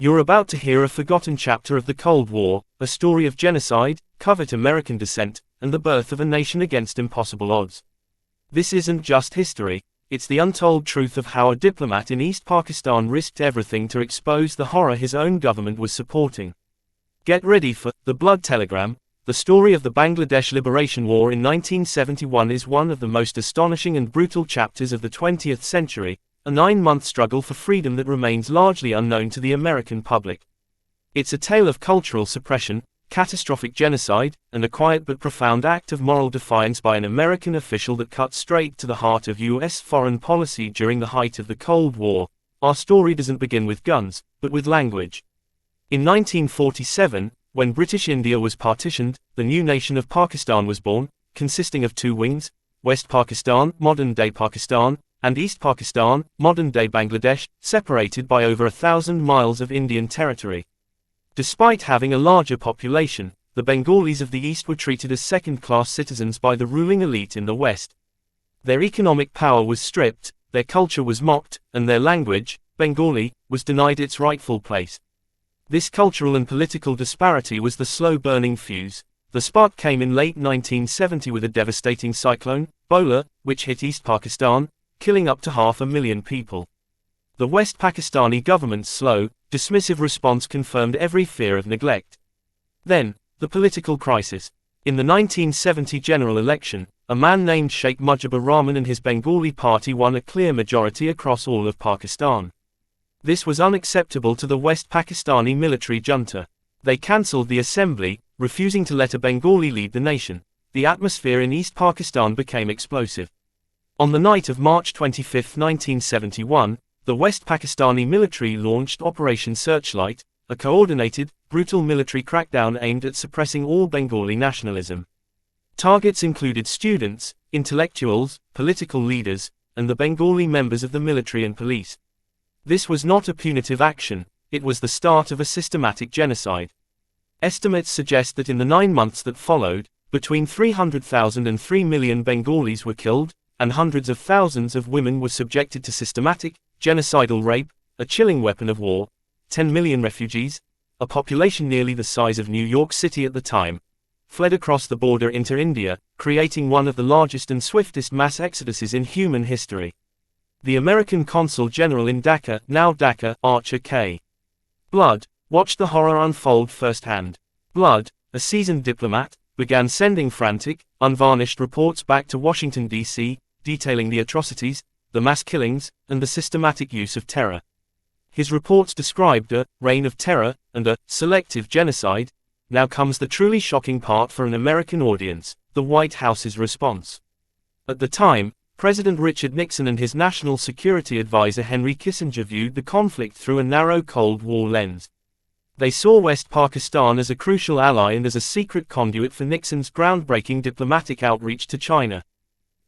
You're about to hear a forgotten chapter of the Cold War, a story of genocide, covert American descent, and the birth of a nation against impossible odds. This isn't just history, it's the untold truth of how a diplomat in East Pakistan risked everything to expose the horror his own government was supporting. Get ready for The Blood Telegram. The story of the Bangladesh Liberation War in 1971 is one of the most astonishing and brutal chapters of the 20th century, a 9-month struggle for freedom that remains largely unknown to the American public. It's a tale of cultural suppression, catastrophic genocide, and a quiet but profound act of moral defiance by an American official that cut straight to the heart of U.S. foreign policy during the height of the Cold War. Our story doesn't begin with guns, but with language. In 1947, when British India was partitioned, the new nation of Pakistan was born, consisting of two wings, West Pakistan, modern-day Pakistan, and East Pakistan, modern-day Bangladesh, separated by over 1,000 miles of Indian territory. Despite having a larger population, the Bengalis of the East were treated as second-class citizens by the ruling elite in the West. Their economic power was stripped, their culture was mocked, and their language, Bengali, was denied its rightful place. This cultural and political disparity was the slow-burning fuse. The spark came in late 1970 with a devastating cyclone, Bola, which hit East Pakistan, killing up to 500,000 people. The West Pakistani government's slow, dismissive response confirmed every fear of neglect. Then, the political crisis. In the 1970 general election, a man named Sheikh Mujibur Rahman and his Bengali party won a clear majority across all of Pakistan. This was unacceptable to the West Pakistani military junta. They cancelled the assembly, refusing to let a Bengali lead the nation. The atmosphere in East Pakistan became explosive. On the night of March 25, 1971, the West Pakistani military launched Operation Searchlight, a coordinated, brutal military crackdown aimed at suppressing all Bengali nationalism. Targets included students, intellectuals, political leaders, and the Bengali members of the military and police. This was not a punitive action, it was the start of a systematic genocide. Estimates suggest that in the 9 months that followed, between 300,000 and 3 million Bengalis were killed, and hundreds of thousands of women were subjected to systematic, genocidal rape, a chilling weapon of war. 10 million refugees, a population nearly the size of New York City at the time, fled across the border into India, creating one of the largest and swiftest mass exoduses in human history. The American Consul General in Dhaka, now Dhaka, Archer K. Blood, watched the horror unfold firsthand. Blood, a seasoned diplomat, began sending frantic, unvarnished reports back to Washington, D.C., detailing the atrocities, the mass killings, and the systematic use of terror. His reports described a reign of terror and a selective genocide. Now comes the truly shocking part for an American audience: the White House's response. At the time, President Richard Nixon and his national security advisor Henry Kissinger viewed the conflict through a narrow Cold War lens. They saw West Pakistan as a crucial ally and as a secret conduit for Nixon's groundbreaking diplomatic outreach to China.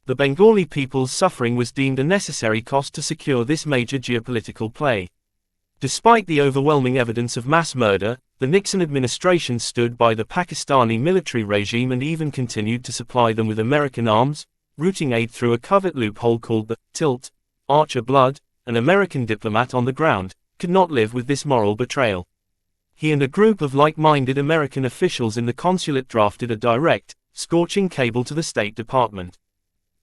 The Bengali people's suffering was deemed a necessary cost to secure this major geopolitical play. Despite the overwhelming evidence of mass murder, the Nixon administration stood by the Pakistani military regime and even continued to supply them with American arms, routing aid through a covert loophole called the tilt. Archer Blood, an American diplomat on the ground, could not live with this moral betrayal. He and a group of like-minded American officials in the consulate drafted a direct, scorching cable to the State Department.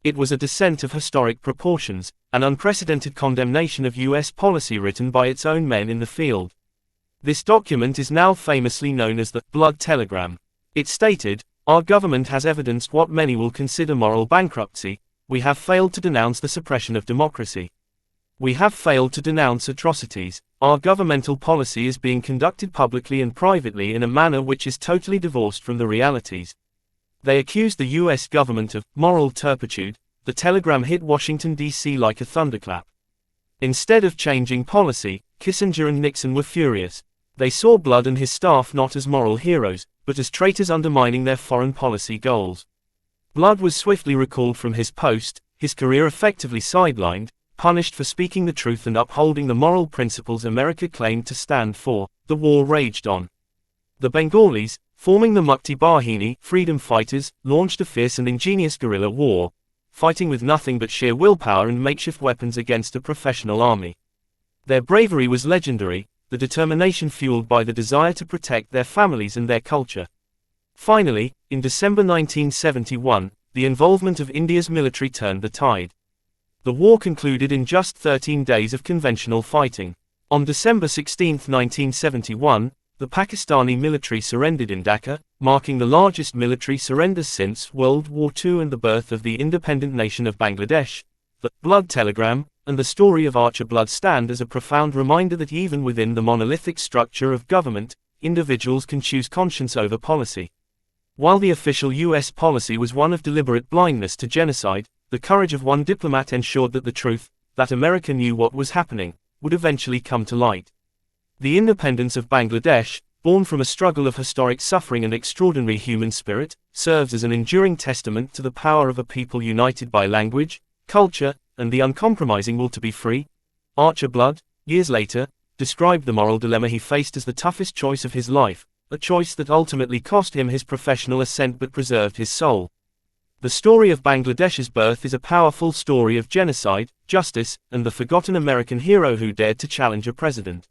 It was a descent of historic proportions, an unprecedented condemnation of U.S. policy written by its own men in the field. This document is now famously known as the Blood Telegram. It stated, "Our government has evidenced what many will consider moral bankruptcy. We have failed to denounce the suppression of democracy. We have failed to denounce atrocities. Our governmental policy is being conducted publicly and privately in a manner which is totally divorced from the realities." They accused the U.S. government of moral turpitude. The telegram hit Washington, D.C. like a thunderclap. Instead of changing policy, Kissinger and Nixon were furious. They saw Blood and his staff not as moral heroes, but as traitors undermining their foreign policy goals. Blood was swiftly recalled from his post, his career effectively sidelined, punished for speaking the truth and upholding the moral principles America claimed to stand for. The war raged on. The Bengalis, forming the Mukti Bahini, freedom fighters, launched a fierce and ingenious guerrilla war, fighting with nothing but sheer willpower and makeshift weapons against a professional army. Their bravery was legendary, the determination fueled by the desire to protect their families and their culture. Finally, in December 1971, the involvement of India's military turned the tide. The war concluded in just 13 days of conventional fighting. On December 16, 1971, the Pakistani military surrendered in Dhaka, marking the largest military surrender since World War II and the birth of the independent nation of Bangladesh. The blood telegram and the story of Archer Blood stand as a profound reminder that even within the monolithic structure of government, individuals can choose conscience over policy. While the official U.S. policy was one of deliberate blindness to genocide, the courage of one diplomat ensured that the truth, that America knew what was happening, would eventually come to light. The independence of Bangladesh, born from a struggle of historic suffering and extraordinary human spirit, serves as an enduring testament to the power of a people united by language, culture, and the uncompromising will to be free. Archer Blood, years later, described the moral dilemma he faced as the toughest choice of his life, a choice that ultimately cost him his professional ascent but preserved his soul. The story of Bangladesh's birth is a powerful story of genocide, justice, and the forgotten American hero who dared to challenge a president.